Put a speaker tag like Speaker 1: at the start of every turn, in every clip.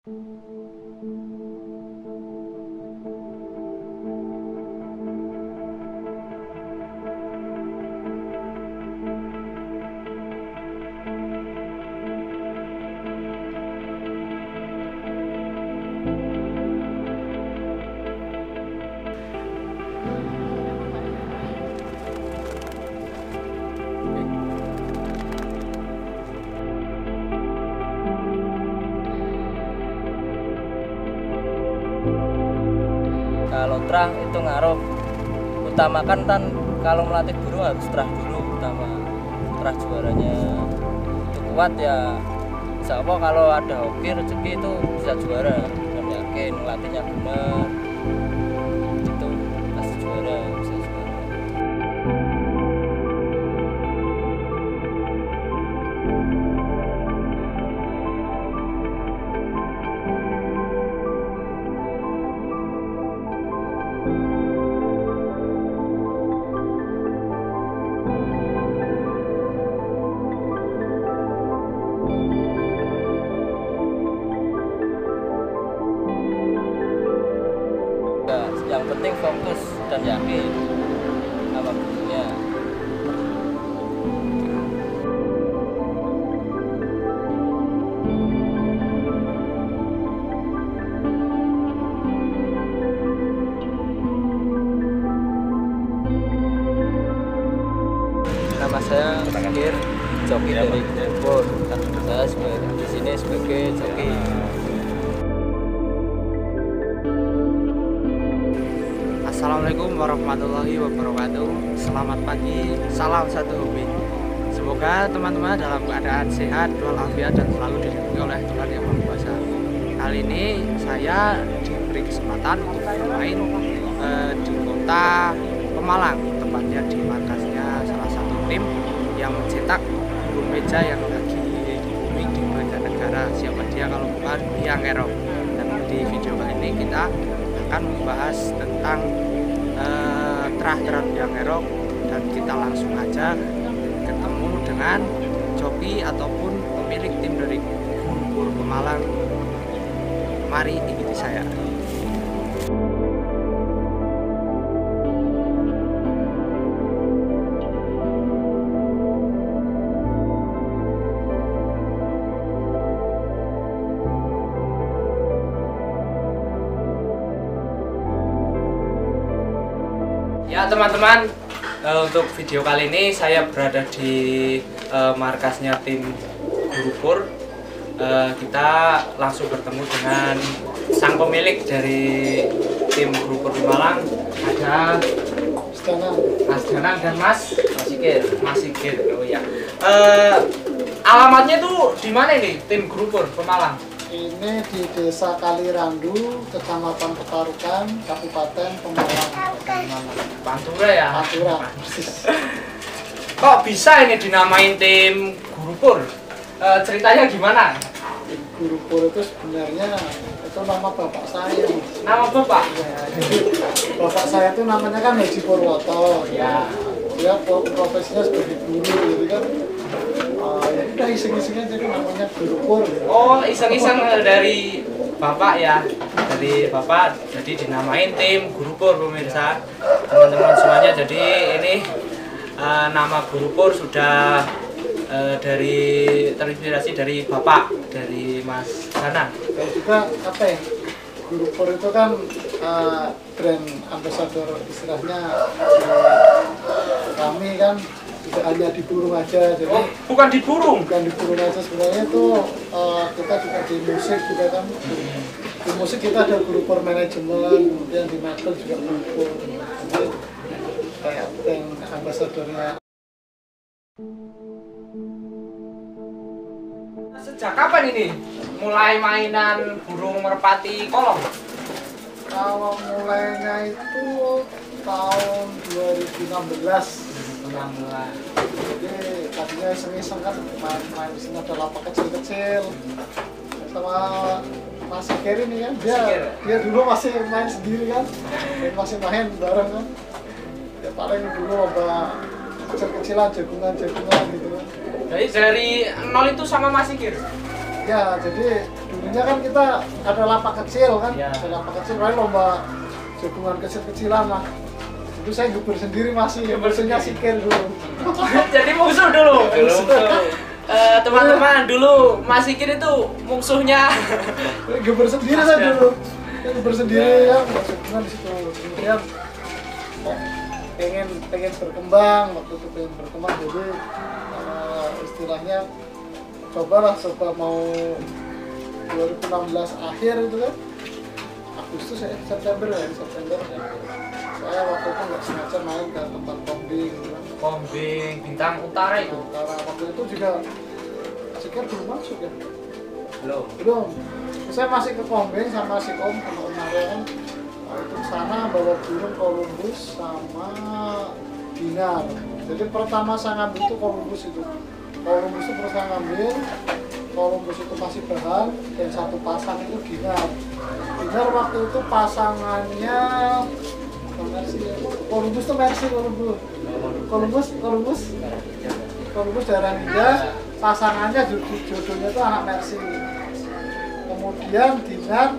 Speaker 1: Kalau terah itu ngaruh, utamakan kan kalau melatih burung harus terah dulu, utama terah juaranya itu kuat ya. Insya Allah kalau ada hoki rezeki itu bisa juara, dan yakin melatihnya benar itu pasti juara, bisa juara. Yang penting fokus dan yakin sama burungnya. Nama saya Sakir, joki dari Bogor. Saya di sini sebagai joki.
Speaker 2: Assalamualaikum warahmatullahi wabarakatuh. Selamat pagi, salam satu hobi. Semoga teman-teman dalam keadaan sehat, walafiat, dan selalu dilindungi oleh Tuhan Yang Maha Kuasa. Kali ini saya diberi kesempatan untuk bermain di kota Pemalang, tepatnya di markasnya salah satu tim yang mencetak burung meja yang lagi booming di mancanegara. Siapa dia kalau bukan Biang Kerok. Dan di video kali ini kita akan membahas tentang terah-terah Biang Kerok, dan kita langsung aja ketemu dengan joki ataupun pemilik tim dari Gurupur Pemalang. Mari ikuti saya. Ya teman-teman, untuk video kali ini saya berada di markasnya tim Gurupur. Kita langsung bertemu dengan sang pemilik dari tim Gurupur Pemalang. Ada Mas Danang dan Mas Sikir. Oh ya. Alamatnya tuh di mana nih tim Gurupur Pemalang?
Speaker 3: Ini di Desa Kalirandu, Kecamatan Petarukan, Kabupaten Pemalang.
Speaker 2: Pantura ya?
Speaker 3: Pantura, persis.
Speaker 2: Kok bisa ini dinamain tim Gurupur? Ceritanya gimana?
Speaker 3: Tim Gurupur itu sebenarnya itu nama bapak saya.
Speaker 2: Nama bapak?
Speaker 3: Ya, jadi bapak saya itu namanya kan Haji Purwoto.
Speaker 2: Ya.
Speaker 3: Dia profesinya sebagai guru, jadi kan ya udah iseng-iseng aja namanya Gurupur.
Speaker 2: Oh, iseng-iseng dari bapak ya, dari bapak jadi dinamain tim Gurupur, pemirsa, teman-teman semuanya. Jadi ini nama Gurupur sudah terinspirasi dari bapak, dari Mas Danang.
Speaker 3: Dan juga apa ya, Gurupur itu kan brand ambassador istilahnya kami kan tidak hanya di burung aja, jadi
Speaker 2: bukan di burung
Speaker 3: aja sebenarnya itu kita juga di musik juga kan. Di musik kita ada Gurupur manajemen, kemudian di Makel juga Gurupur, jadi kayak brand ambasadornya.
Speaker 2: Sejak kapan ini mulai mainan burung merpati kolong?
Speaker 3: Kalau mulainya itu tahun 2016. Jadi tadinya iseng-iseng kan main di sini, ada lapak kecil-kecil sama Mas Sikir ini kan, dia dulu masih main sendiri kan, masih main bareng kan. Ya paling dulu lomba kecil-kecilan, jagungan gitu kan.
Speaker 2: Jadi dari nol itu sama Mas Sikir?
Speaker 3: Ya, jadi dulunya kan kita ada lapak kecil kan,
Speaker 1: Ya.
Speaker 3: ada lapak kecil, lain lomba jagungan kecil-kecilan lah. Itu saya gebur sendiri masih, musuhnya sikir dulu.
Speaker 2: Jadi musuh dulu.
Speaker 1: Belum.
Speaker 2: Teman-teman dulu Mas Sikir itu musuhnya.
Speaker 3: Gebur sendiri saya dulu, gebur sendiri ya, jagungan di situ. Kemudian kok pengen berkembang, waktu itu pengen berkembang, jadi istilahnya coba mau 2016 akhir itu kan, Agustus ya, September saya waktu itu nggak sengaja main ke tempat kombing gitu kan.
Speaker 2: Kombing Bintang Utara itu.
Speaker 3: Karena waktu itu juga Sikir belum masuk ya,
Speaker 1: Belum.
Speaker 3: saya masih ke kombing sama si Om kemarin kan. Itu sana bawa burung Columbus sama dinar. Jadi pertama saya ngambil itu Columbus itu terus saya ngambil Columbus itu masih bahan, dan satu pasang itu dinar waktu itu pasangannya Mercy ya. Columbus itu Mercy, Columbus darah ninja, pasangannya jodohnya itu anak Mercy. Kemudian dinar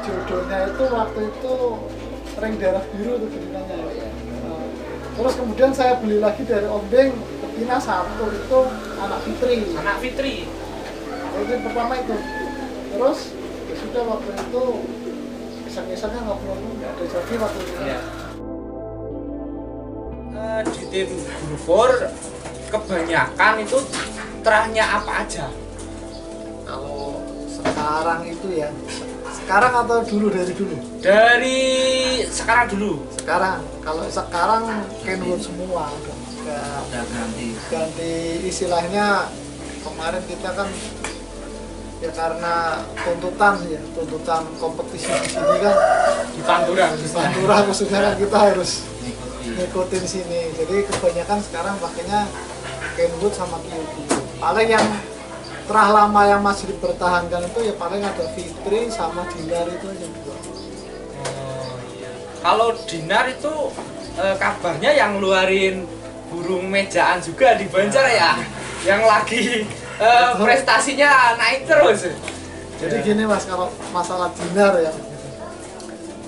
Speaker 3: jodohnya itu waktu itu ring darah biru tuh betinanya. Terus kemudian saya beli lagi dari Om Beng betina satu itu anak Fitri. Itu pertama itu. Terus ya sudah waktu itu kisah-kisahnya nggak ada jadi waktu itu.
Speaker 2: Di tim Brufur kebanyakan itu terahnya apa aja?
Speaker 3: Kalau sekarang itu ya, sekarang atau dulu dari dulu?
Speaker 2: Dari sekarang dulu.
Speaker 3: Kalau sekarang Kenwood semua udah ganti istilahnya. Kemarin kita kan ya karena tuntutan kompetisi di sini kan
Speaker 2: Di Pantura
Speaker 3: khususnya kan kita harus ngikutin sini. Jadi kebanyakan sekarang pakainya Kenwood sama Kyuki. Paling yang terah lama yang masih dipertahankan itu ya paling ada Fitri sama Dinar itu aja.
Speaker 2: Kalau Dinar itu kabarnya yang ngeluarin burung mejaan juga di Banjar ya, yang lagi prestasinya naik terus.
Speaker 3: Jadi gini Mas, kalau masalah Dinar ya,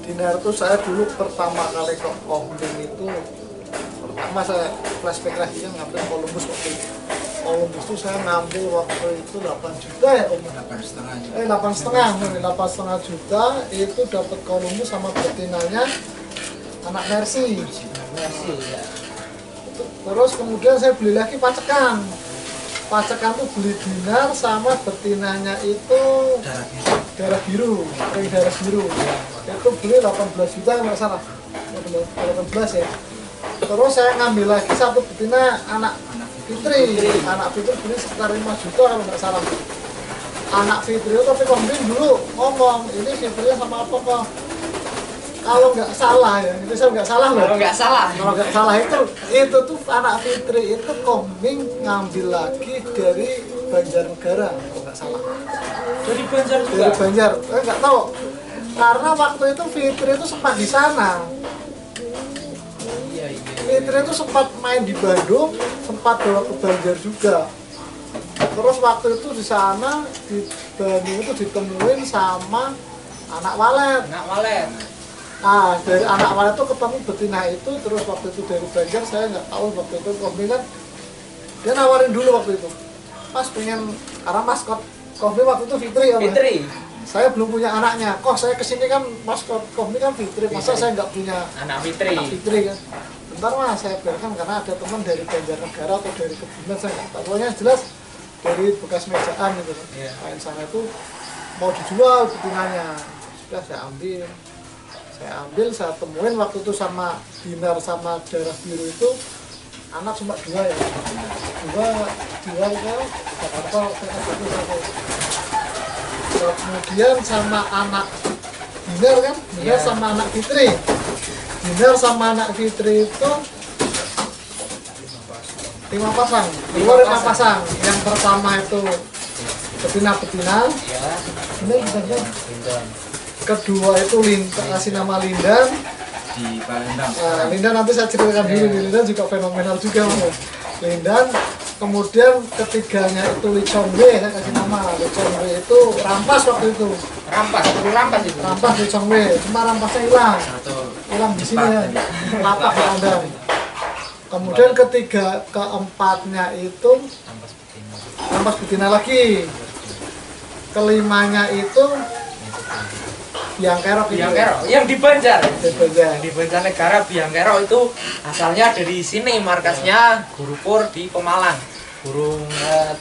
Speaker 3: Dinar itu saya dulu pertama kali ke kombing itu, pertama saya flashback lagi kan ngambil Columbus waktu itu. Columbus itu saya ngambil waktu itu 8 juta ya Om? 8,5 juta itu dapat Columbus sama betinanya anak Mercy ya. Terus kemudian saya beli lagi pacekan tuh beli Dinar sama betinanya itu darah biru itu beli 18 juta nggak salah, 18 ya. Terus saya ngambil lagi satu betina anak Fitri beli sekitar 5 juta kalau nggak salah. Anak Fitri itu tapi kombin dulu ngomong ini Fitrinya sama apa kok, kalau nggak salah ya, itu saya nggak salah loh. Kalau nggak salah itu tuh anak Fitri itu kombing ngambil lagi dari Banjarnegara kalau nggak salah.
Speaker 2: Dari Banjar juga.
Speaker 3: Dari Banjar, nggak tahu. Karena waktu itu Fitri itu sempat di sana. Fitri itu sempat main di Bandung, sempat bawa ke Banjar juga. Terus waktu itu di sana di Bandung itu ditemuin sama anak walet. Nah, dari anak walet itu ketemu betina itu, terus waktu itu dari Banjar saya nggak tahu waktu itu kombing kan dia nawarin dulu waktu itu. Mas pengen, karena maskot kombing waktu itu Fitri ya Mas? Saya belum punya anaknya, kok saya kesini kan maskot kombing kan Fitri, masa saya nggak punya anak Fitri kan? Bentar Mas, saya biarkan karena ada teman dari Banjarnegara atau dari Kebumen, saya nggak tahu. Pokoknya jelas dari bekas mejaan gitu kan. Main sana itu mau dijual betinanya, sudah saya ambil, saya temuin waktu itu sama Dinar sama darah biru itu anak cuma 2 ya, dua ke Jakarta kemudian sama anak Dinar kan, Dinar sama anak Fitri itu 5 pasang, 5 pasang. Yang pertama itu betina, kedua itu kasih nama Lindan di Palembang. Lindan nanti saya ceritakan dulu, Lindan juga fenomenal juga Mas. Lindan kemudian ketiganya itu Lee Chong Wei, saya kasih nama. Lee Chong Wei itu rampas waktu itu.
Speaker 2: Rampas itu.
Speaker 3: Rampas Lee Chong Wei, cuma rampasnya hilang. Hilang di sini ya, lapak ada. Kemudian keempatnya itu rampas betina lagi. Kelimanya itu Biang Kerok
Speaker 2: yang di Banjar.
Speaker 3: Di
Speaker 2: Banjarnegara. Biang Kerok itu asalnya dari sini, markasnya Guru Pur di Pemalang. Burung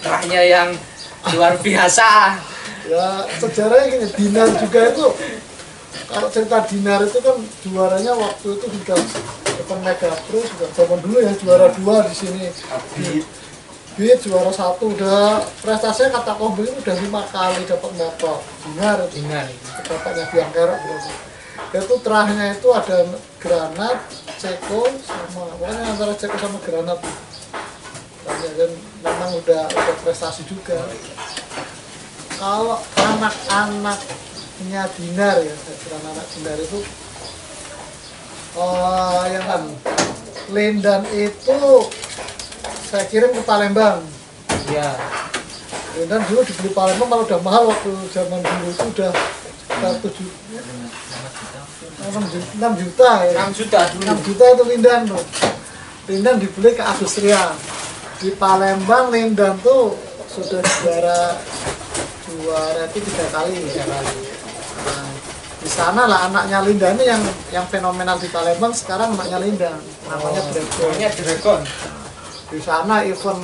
Speaker 2: terahnya yang luar biasa.
Speaker 3: Ya sejarahnya gini, Dinar juga itu, kalau cerita Dinar itu kan juaranya waktu itu juga depan Mega Pro, juga zaman dulu ya, juara 2 di sini. Beat juara 1, udah prestasinya kata Kombi udah 5 kali dapat motor. Dinar itu bapaknya Biang Kerok. Itu terahnya itu ada Granat, Ceko sama, pokoknya antara Ceko sama Granat. Dan memang udah prestasi juga. Kalau anak-anaknya Dinar ya, saya kira anak Dinar itu yang kan Lindan itu saya kirim ke Palembang.
Speaker 2: Iya.
Speaker 3: Lindan dulu dibeli Palembang kalau udah mahal, waktu zaman dulu itu udah 6 juta ya.
Speaker 2: 6 juta dulu.
Speaker 3: 6 juta itu Lindan tuh. Lindan dibeli ke Agustria. Di Palembang Lindan tuh sudah juara itu 3 kali. Nah, di sana lah anaknya Lindan ini yang fenomenal di Palembang sekarang, anaknya Lindan namanya Dragon. Di sana event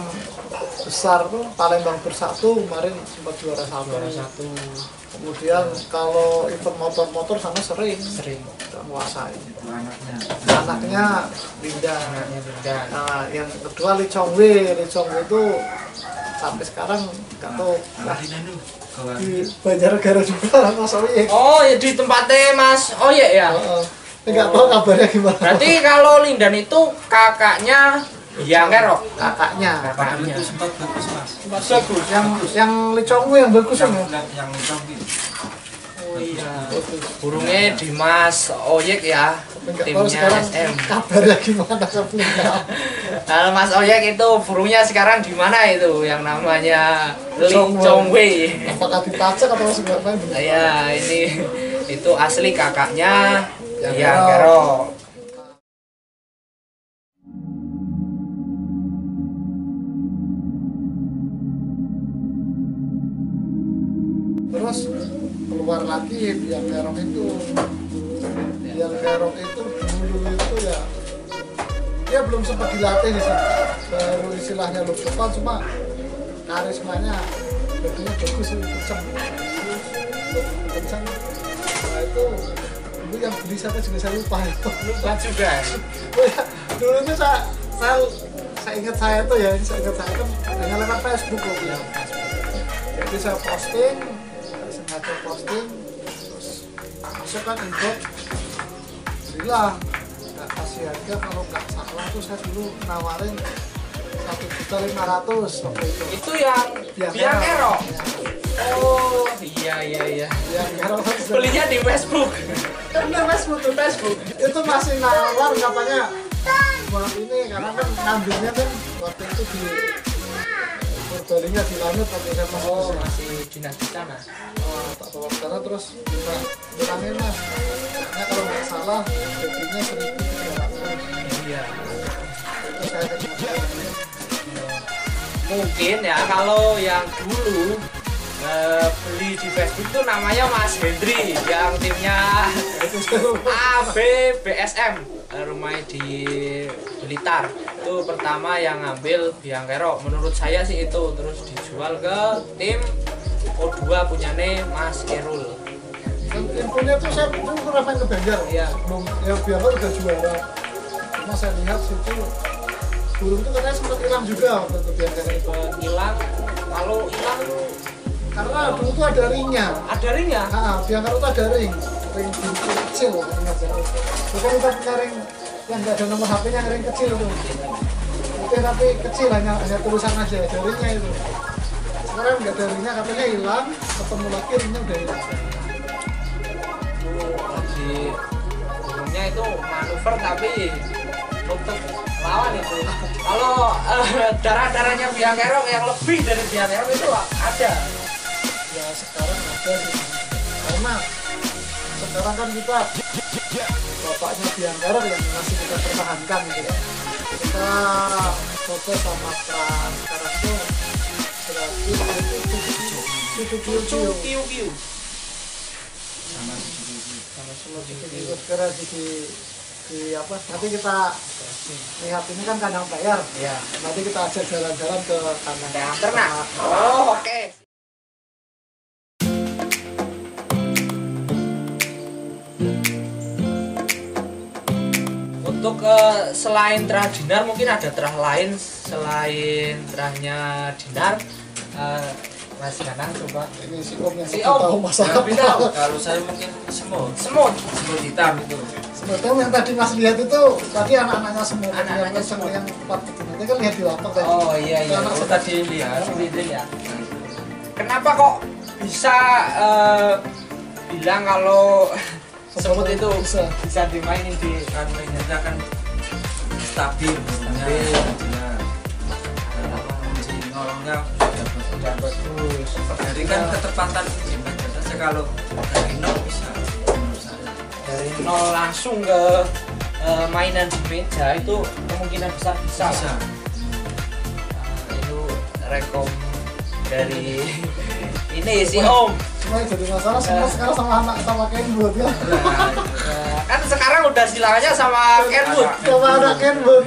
Speaker 3: besar tuh Palembang Bersatu kemarin sempat juara 1. Kemudian kalau event motor-motor sana sering menguasai. Anaknya Lindan. Nah, yang kedua Lee Chong Wei itu sampai sekarang nggak tahu di Banjarnegara juga Mas Oyek.
Speaker 2: Oh ya, di tempatnya Mas Oyek ya.
Speaker 3: Nggak tahu kabarnya gimana.
Speaker 2: Berarti kalau Lindan itu kakaknya Biang Kerok.
Speaker 3: Kakaknya.
Speaker 4: Itu sempat bagus mas.
Speaker 2: Bagus.
Speaker 3: Yang Lee Chong Wei yang bagus ya.
Speaker 4: Yang Chongqing.
Speaker 2: Oh iya. Burungnya Dimas Oyek ya. Timnya SM.
Speaker 3: Kabarnya gimana sebelumnya?
Speaker 2: Nah, Mas Oyek itu burungnya sekarang di mana itu yang namanya Lee Chong Wei?
Speaker 3: Apakah dipacak atau sebenarnya?
Speaker 2: Ya, ini itu asli kakaknya Biang Kerok.
Speaker 3: Terus keluar lagi Biang Kerok itu. Biang Kerok itu dulu itu ya dia belum sempat dilatih di sini. Baru istilahnya lu depan, cuma karismanya badannya bagus, kencang. Nah itu dulu yang beli siapa juga saya lupa itu.
Speaker 2: Lupa juga.
Speaker 3: Oh ya, dulu itu saya ingat saya tuh ya, kan hanya lewat Facebook loh ya. Jadi saya posting, sengaja posting, terus besok kan inbox, bilang nggak kasih harga, kalau nggak salah tuh saya dulu nawarin 1.500.000 waktu itu.
Speaker 2: Itu yang Biang Kerok. Oh iya.
Speaker 3: Biang Kerok
Speaker 2: Belinya di Facebook.
Speaker 3: Bener Facebook. Itu masih nawar katanya. Buat ini karena kan ngambilnya kan waktu itu di Purbalingga di Lanut waktu saya
Speaker 2: masih dinas di sana.
Speaker 3: Tak bawa ke sana terus bisa bilangin mas, nah, kalau nggak salah gajinya 1.300.
Speaker 2: Iya.
Speaker 3: Itu saya
Speaker 2: Mungkin ya kalau yang dulu beli di Facebook tuh namanya Mas Hendri yang timnya ABBSM, rumahnya di Blitar. Itu pertama yang ngambil Biang Kerok, menurut saya sih itu, terus dijual ke tim O2 punyane Mas Irul.
Speaker 3: infonya tuh saya dulu pernah main ke Banjar
Speaker 2: Iya.
Speaker 3: sebelum ya Biang Kerok udah juara, cuma saya lihat situ burung itu katanya sempat hilang juga waktu itu Biang Kerok itu.
Speaker 2: Hilang, kalau hilang
Speaker 3: Karena dulu tuh ada ringnya.
Speaker 2: ada ringnya.
Speaker 3: Biang Kerok tuh ada ring biru kecil katanya. Bukan kita punya ring yang nggak ada nomor HP-nya, ring kecil itu. Putih tapi kecil, hanya tulisan aja, ada ringnya itu. Sekarang nggak ada ringnya, katanya hilang, ketemu lagi ringnya udah hilang.
Speaker 2: Lagi burungnya itu manuver tapi untuk lawan itu. Kalau darah-darahnya biang kerok yang lebih dari biang kerok itu ada.
Speaker 3: Ya sekarang ada sih. Karena sekarang kan kita bapaknya biang kerok yang masih kita pertahankan gitu ya. Kita foto sama Pras sekarang tuh
Speaker 2: Cucu kiu-kiu.
Speaker 4: Sama
Speaker 3: sama semua sekarang di apa nanti kita lihat ini kan kandang bayar
Speaker 2: Ya.
Speaker 3: nanti kita ajak jalan-jalan ke kandang
Speaker 2: Ternak. Oh, oke. Untuk selain terah dinar mungkin ada terah lain selain terahnya dinar. Mas Ganang coba
Speaker 3: ini si Om yang
Speaker 2: Si
Speaker 3: lebih
Speaker 2: Om.
Speaker 3: tahu masalah
Speaker 2: Lebih tahu.
Speaker 1: Kalau saya mungkin semut
Speaker 2: semut.
Speaker 1: hitam itu.
Speaker 3: sebetulnya yang tadi Mas lihat itu tadi anak-anaknya semua
Speaker 2: Anak-anaknya semua.
Speaker 3: yang 4 itu nanti kan lihat di lapak kan
Speaker 2: Oh iya iya.
Speaker 3: Anak
Speaker 2: Oh,
Speaker 3: semut.
Speaker 2: tadi lihat itu ya. Kenapa kok bisa bilang kalau semut itu bisa dimainin di
Speaker 1: Kan mainnya kan stabil, nolongnya
Speaker 2: udah bagus.
Speaker 1: jadi kan ketepatan gimana saja kalau dari nol bisa menurut saya.
Speaker 2: Dari nol langsung ke mainan di meja itu kemungkinan besar bisa.
Speaker 1: Bisa.
Speaker 2: Itu rekom dari ini si Om.
Speaker 3: cuma yang jadi masalah semua sekarang sama anak sama Kenwood ya
Speaker 2: Kan sekarang udah silangnya sama Kenwood.
Speaker 3: sama anak Kenwood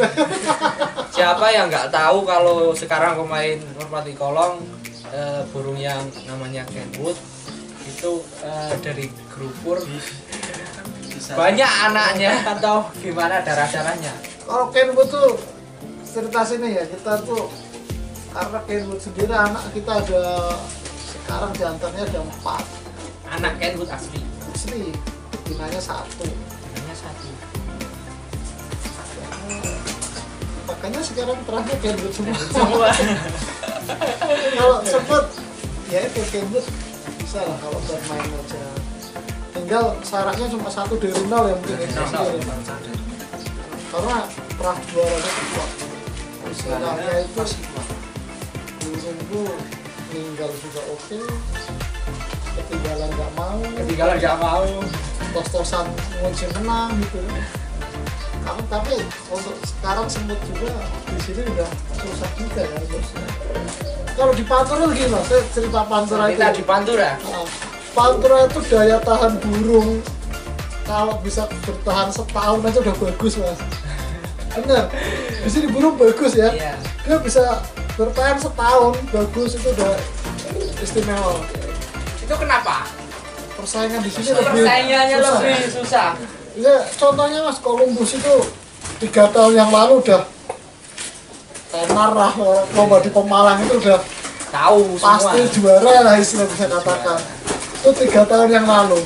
Speaker 2: Siapa yang nggak tahu kalau sekarang pemain merpati kolong burung yang namanya Kenwood itu dari gerupur
Speaker 1: Bisa.
Speaker 2: banyak anaknya atau gimana darah-darahnya?
Speaker 3: kalau Kenwood tuh cerita sini ya kita tuh karena Kenwood sendiri anak kita ada sekarang jantannya ada 4
Speaker 2: Anak Kenwood asli.
Speaker 3: asli binanya 1
Speaker 2: Hanya satu.
Speaker 3: makanya sekarang terakhir Kenwood semua
Speaker 2: Semua.
Speaker 3: kalau sempat ya itu Kenwood bisa lah kalau bermain aja tinggal syaratnya cuma 1 dari 0 yang mungkin
Speaker 1: Dari
Speaker 3: itu
Speaker 1: nol,
Speaker 3: sendiri.
Speaker 1: bangsa dari
Speaker 3: karena pernah juaranya kuat istilahnya itu
Speaker 1: pasti kuat.
Speaker 3: burungku meninggal juga oke ketinggalan nggak mau
Speaker 2: Ketinggalan nggak mau.
Speaker 3: tos-tosan ngunci menang gitu kamu tapi untuk sekarang semut juga di sini udah susah juga ya bos kalau di Pantura gimana saya cerita Pantura itu
Speaker 2: Kita di Pantura.
Speaker 3: Nah, Pantura itu daya tahan burung kalau bisa bertahan setahun aja udah bagus mas bener di sini burung bagus ya
Speaker 2: Iya.
Speaker 3: dia bisa bertahan setahun bagus itu udah istimewa
Speaker 2: Itu kenapa?
Speaker 3: persaingan di sini lebih
Speaker 2: Persaingannya
Speaker 3: susah.
Speaker 2: lebih susah.
Speaker 3: Ya, contohnya mas Columbus itu 3 tahun yang lalu udah tenar lah lomba di Pemalang itu udah
Speaker 2: Tahu semua.
Speaker 3: pasti juara lah istilah bisa katakan itu 3 tahun yang lalu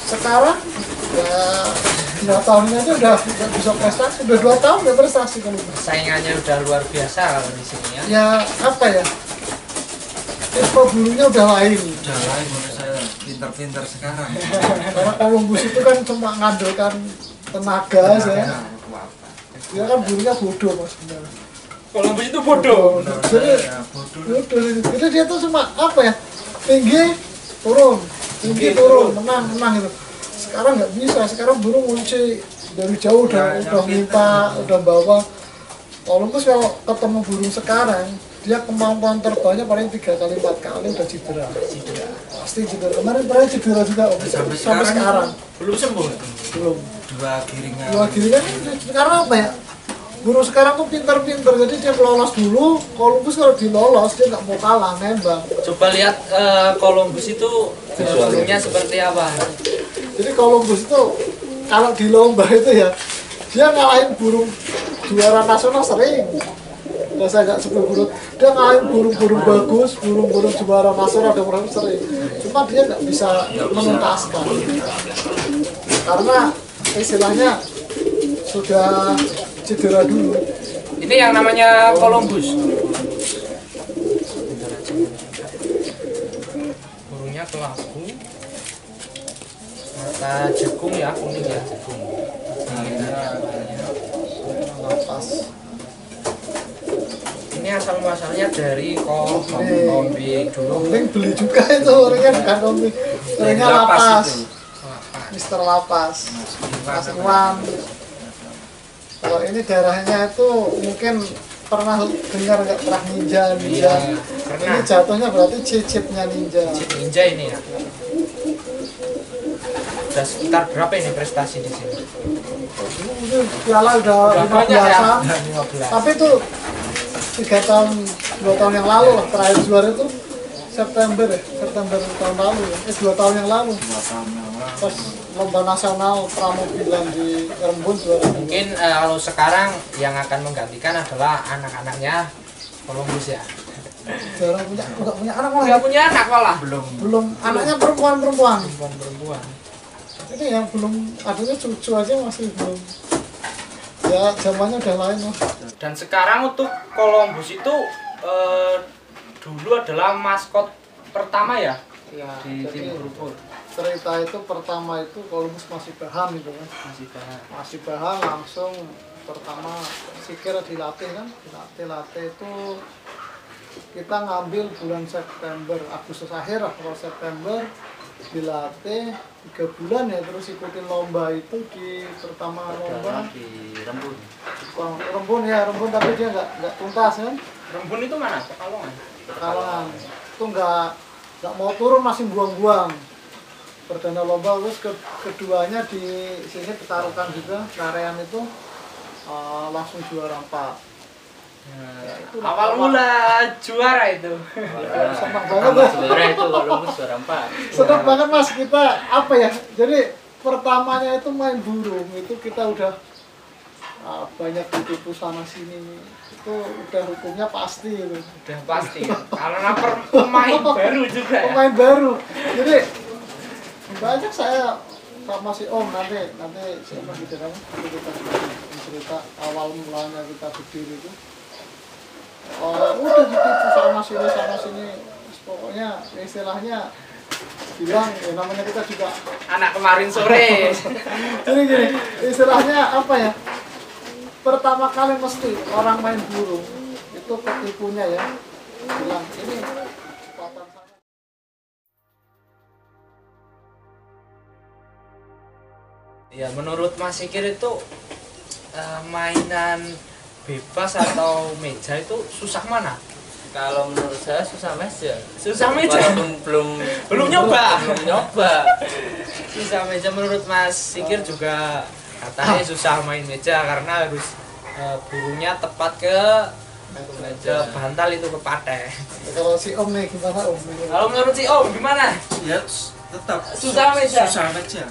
Speaker 3: sekarang ya 2 tahun ini aja udah bisa prestasi udah 2 tahun udah prestasi Columbus
Speaker 2: Saingannya udah luar biasa kalau di sini ya.
Speaker 3: ya apa ya tipe bulunya udah lain
Speaker 1: Udah lain menurut saya pinter-pinter sekarang.
Speaker 3: karena Columbus itu kan cuma ngandalkan tenaga ya dia kan bulunya bodoh mas benar
Speaker 2: Columbus itu bodoh.
Speaker 1: Menurut
Speaker 3: Jadi-
Speaker 1: saya ya bodoh.
Speaker 3: bodoh itu dia tuh cuma apa ya tinggi turun tinggi turun menang gitu sekarang nggak bisa sekarang burung kunci dari jauh udah minta udah bawa Columbus kalau ketemu burung sekarang dia kemampuan terbangnya paling 3 kali 4 kali udah cedera pasti cedera kemarin pernah cedera juga Om. Sampai sekarang
Speaker 2: Belum sembuh.
Speaker 3: belum
Speaker 1: Dua giringan.
Speaker 3: dua kiri kan karena apa ya burung sekarang tuh pinter-pinter jadi dia lolos dulu Columbus kalau dilolos dia nggak mau kalah nembak
Speaker 2: Coba lihat Columbus itu burungnya seperti apa.
Speaker 3: jadi Columbus itu kalau di lomba itu ya dia ngalahin burung juara nasional sering nggak saya nggak sebut burung dia ngalahin burung-burung bagus burung-burung juara nasional ada berapa sering cuma dia nggak bisa menuntaskan karena istilahnya sudah cedera dulu
Speaker 2: Ini yang namanya Columbus. Burungnya kelabu. Mata jagung ya, kuning ya jagung.
Speaker 3: lapas.
Speaker 2: Ini asal muasalnya dari Kombi dulu.
Speaker 3: Mending beli juga itu orangnya bukan Kombi. Orangnya lapas. Mister Lapas. Mas Iwan. Kalau ini daerahnya itu mungkin pernah dengar nggak, pernah ninja.
Speaker 2: Iya,
Speaker 3: Ini jatuhnya berarti cicitnya ninja.
Speaker 2: Cip Ninja ini ya. Udah sekitar berapa ini prestasi di sini?
Speaker 3: Ini piala udah
Speaker 2: banyak ya.
Speaker 3: 15-an.
Speaker 2: 15.
Speaker 3: Tapi itu 2 tahun yang lalu lah, terakhir juara itu September tahun lalu ya. 2 tahun yang lalu. Pas lomba nasional pramobilan di Rembun juara.
Speaker 2: Mungkin kalau sekarang yang akan menggantikan adalah anak-anaknya Columbus ya.
Speaker 3: Jarang nggak punya anak malah.
Speaker 2: Nggak punya anak malah.
Speaker 3: Belum anaknya perempuan.
Speaker 2: Perempuan.
Speaker 3: Ini yang belum adanya cucu aja masih belum. Ya zamannya udah lain lah.
Speaker 2: Dan sekarang untuk Columbus itu dulu adalah maskot pertama ya
Speaker 3: Ya,
Speaker 2: di
Speaker 3: jadi
Speaker 2: tim Berupur.
Speaker 3: cerita itu pertama itu Columbus masih bahan itu kan. Masih bahan langsung pertama sikir dilatih kan. Dilatih itu kita ngambil bulan September, Agustus akhir lah, kalau September dilatih 3 bulan ya, terus ikutin lomba itu di pertama lomba
Speaker 1: di Rembun.
Speaker 3: Rembun tapi dia nggak tuntas kan.
Speaker 2: Rembun itu mana? Pekalongan.
Speaker 3: Pekalongan itu nggak mau turun, masih buang-buang. Perdana lomba, terus keduanya di sini Petarukan juga, Karean itu langsung juara 4.
Speaker 2: Ya, awal mula juara itu.
Speaker 3: Senang banget Mas.
Speaker 1: Juara itu kalau juara 4.
Speaker 3: Senang banget Mas, kita apa ya, jadi pertamanya itu main burung itu kita udah banyak ditipu sana sini, itu udah hukumnya pasti itu.
Speaker 2: Udah pasti karena pemain baru juga ya.
Speaker 3: Pemain baru, jadi banyak saya sama si Om nanti siapa gitu kan, kita cerita awal mulanya kita berdiri itu. Udah ditipu sana sini, pokoknya istilahnya bilang ya, namanya kita juga
Speaker 2: Anak kemarin sore.
Speaker 3: jadi gini, istilahnya apa ya, pertama kali mesti orang main burung itu ketipunya ya bilang ini kesempatan saya.
Speaker 2: Ya menurut Mas Sikir itu mainan bebas atau meja itu susah mana?
Speaker 1: Kalau menurut saya susah meja.
Speaker 2: Susah meja.
Speaker 1: Walaupun belum
Speaker 2: nyoba.
Speaker 1: Susah
Speaker 2: Susah meja menurut Mas Sikir juga katanya susah main meja karena harus burungnya tepat ke bantal itu ke pateh.
Speaker 3: Kalau si Om nih gimana Om?
Speaker 2: Kalau menurut si Om gimana?
Speaker 4: Ya tetap
Speaker 2: Susah meja.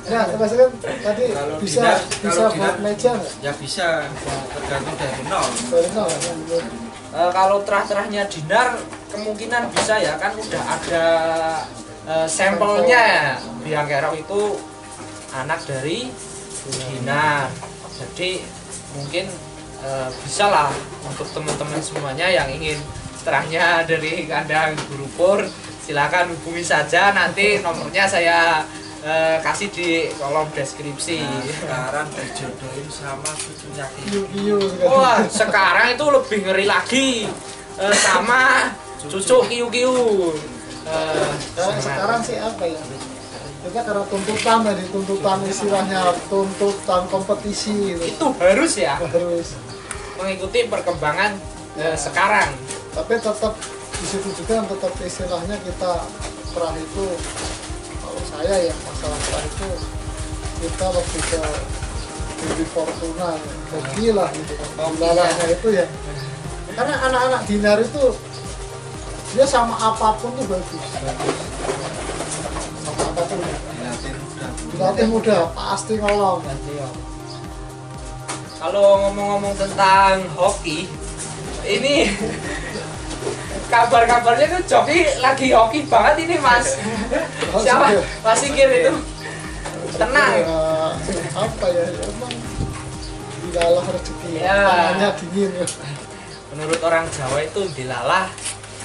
Speaker 3: Ya termasuk tadi
Speaker 4: Kalau
Speaker 3: bisa
Speaker 4: kalau
Speaker 3: buat meja nggak?
Speaker 4: Ya bisa, tergantung dari nol.
Speaker 3: Dari nol ya?
Speaker 2: Kalau terah-terahnya dinar kemungkinan bisa ya, kan udah ada sampelnya ya. Biang kerok itu anak dari dinar, jadi mungkin bisa lah untuk teman-teman semuanya yang ingin terahnya dari kandang Berupur, silakan hubungi saja, nanti nomornya saya kasih di kolom deskripsi.
Speaker 4: Nah, sekarang dijodohin sama cucunya
Speaker 3: Kiu-kiu.
Speaker 2: Wah, sekarang itu lebih ngeri lagi sama cucu kiu-kiu.
Speaker 3: Sekarang sih apa ya? Kita karena tuntutan tadi, tuntutan istilahnya tuntutan kompetisi gitu.
Speaker 2: Itu harus ya
Speaker 3: Harus.
Speaker 2: mengikuti perkembangan sekarang.
Speaker 3: Tapi tetap di situ juga tetap istilahnya kita perah itu, kalau saya ya masalah perah itu kita lebih ke lebih Fortuna, hoki lah gitu kan. Lalanya itu ya. Karena anak-anak dinar itu dia sama apapun tuh bagus. Sama apapun. Dilatih muda pasti ngolong.
Speaker 2: Kalau ngomong-ngomong tentang hoki, ini kabar-kabarnya tuh joki lagi hoki banget ini Mas. Siapa? Mas Sikir itu. Tenang.
Speaker 3: Apa ya? Emang dilalah rezeki.
Speaker 2: Ya.
Speaker 3: Tangannya dingin ya.
Speaker 2: Menurut orang Jawa itu dilalah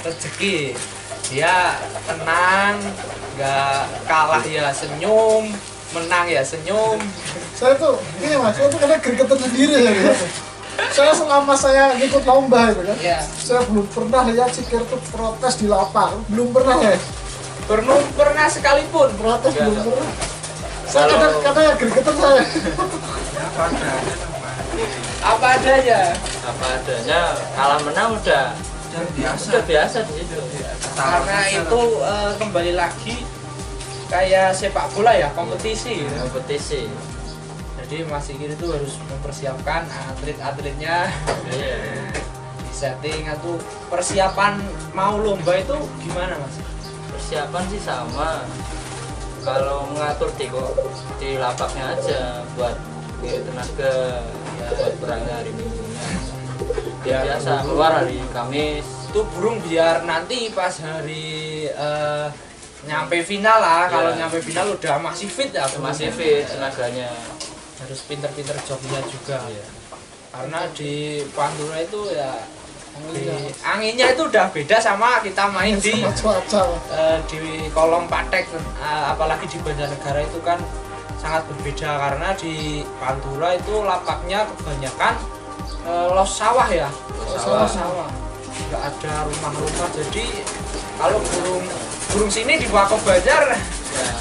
Speaker 2: rezeki. Dia tenang, nggak kalah ya senyum, menang ya senyum.
Speaker 3: Saya tuh, ini Mas, saya tuh kadang gregetan sendiri ya. Saya selama saya ngikut lomba itu kan,
Speaker 2: Iya.
Speaker 3: saya belum pernah lihat sikir tuh protes di lapang, belum pernah ya.
Speaker 2: Belum pernah sekalipun.
Speaker 3: Protes
Speaker 1: Enggak,
Speaker 3: belum
Speaker 1: enggak.
Speaker 3: pernah. Saya
Speaker 1: Kalau-
Speaker 3: kadang gregetan saya.
Speaker 4: Ya pada aja sama.
Speaker 2: Apa adanya.
Speaker 1: Apa adanya, kalah menang udah
Speaker 4: Udah biasa.
Speaker 1: biasa di situ.
Speaker 2: Karena itu kembali lagi kayak sepak bola ya, kompetisi.
Speaker 1: Kompetisi.
Speaker 2: Jadi Mas Sigir itu harus mempersiapkan atlet-atletnya
Speaker 1: Iya.
Speaker 2: di setting atau persiapan mau lomba itu gimana Mas?
Speaker 1: Persiapan sih sama. Kalau mengatur di lapaknya aja buat ngirit tenaga, ya buat berangkat hari minggunya.
Speaker 2: Ya,
Speaker 1: Biasa keluar hari Kamis.
Speaker 2: Itu burung biar nanti pas hari nyampe final lah.
Speaker 1: Iya.
Speaker 2: Kalau nyampe final udah masih fit ya,
Speaker 1: Masih fit tenaganya.
Speaker 2: harus pinter-pinter jobnya juga.
Speaker 1: Iya.
Speaker 2: Karena di Pantura itu ya anginnya itu udah beda sama kita main di
Speaker 3: Sama cuaca.
Speaker 2: di kolong Patek, apalagi di Banjarnegara itu kan sangat berbeda karena di Pantura itu lapaknya kebanyakan los sawah ya, sawah nggak ada rumah-rumah. Jadi kalau burung sini dibawa ke Banjar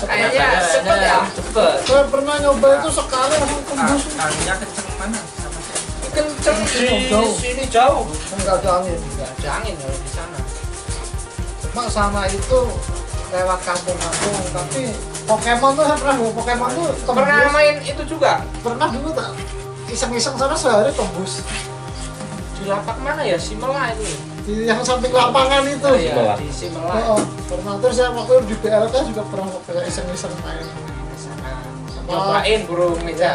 Speaker 2: kayaknya cepet ya.
Speaker 1: Cepet.
Speaker 3: Saya pernah nyoba itu sekali langsung tembus.
Speaker 4: Anginnya kenceng mana? Sama sih.
Speaker 2: Kenceng di
Speaker 3: Jauh.
Speaker 2: sini jauh,
Speaker 3: Enggak ada angin.
Speaker 2: nggak ada angin kalau di sana.
Speaker 3: Cuma sana itu lewat kampung-kampung, tapi Pokemon tuh saya pernah bawa Pokemon tuh tembus.
Speaker 2: Pernah main itu juga
Speaker 3: Pernah dulu tak iseng-iseng sana sehari tembus
Speaker 2: di lapak mana ya, Simela itu.
Speaker 3: di yang samping lapangan itu.
Speaker 2: Iya, di Simela.
Speaker 3: Oh, pernah terus saya waktu di BLK juga pernah waktu iseng-iseng main.
Speaker 2: Di sana. Nyobain burung
Speaker 3: Ya,
Speaker 2: meja.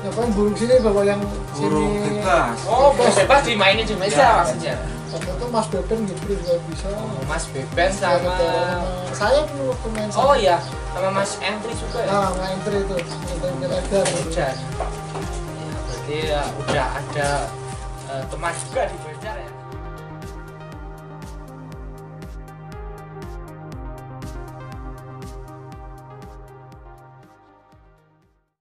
Speaker 3: nyobain burung sini bawa yang
Speaker 4: Burung
Speaker 3: sini.
Speaker 4: bebas.
Speaker 2: Oh, burung bebas dimainin di meja
Speaker 4: Ya.
Speaker 2: maksudnya.
Speaker 3: Waktu itu Mas Beben gitu juga bisa.
Speaker 2: Mas Beben sama
Speaker 3: Saya dulu waktu main sama.
Speaker 2: oh iya, sama Mas Entry juga ya.
Speaker 3: Nah, main entry itu, main lebar.
Speaker 2: Hujan. Ya, berarti ya udah ada teman juga di Banjar ya.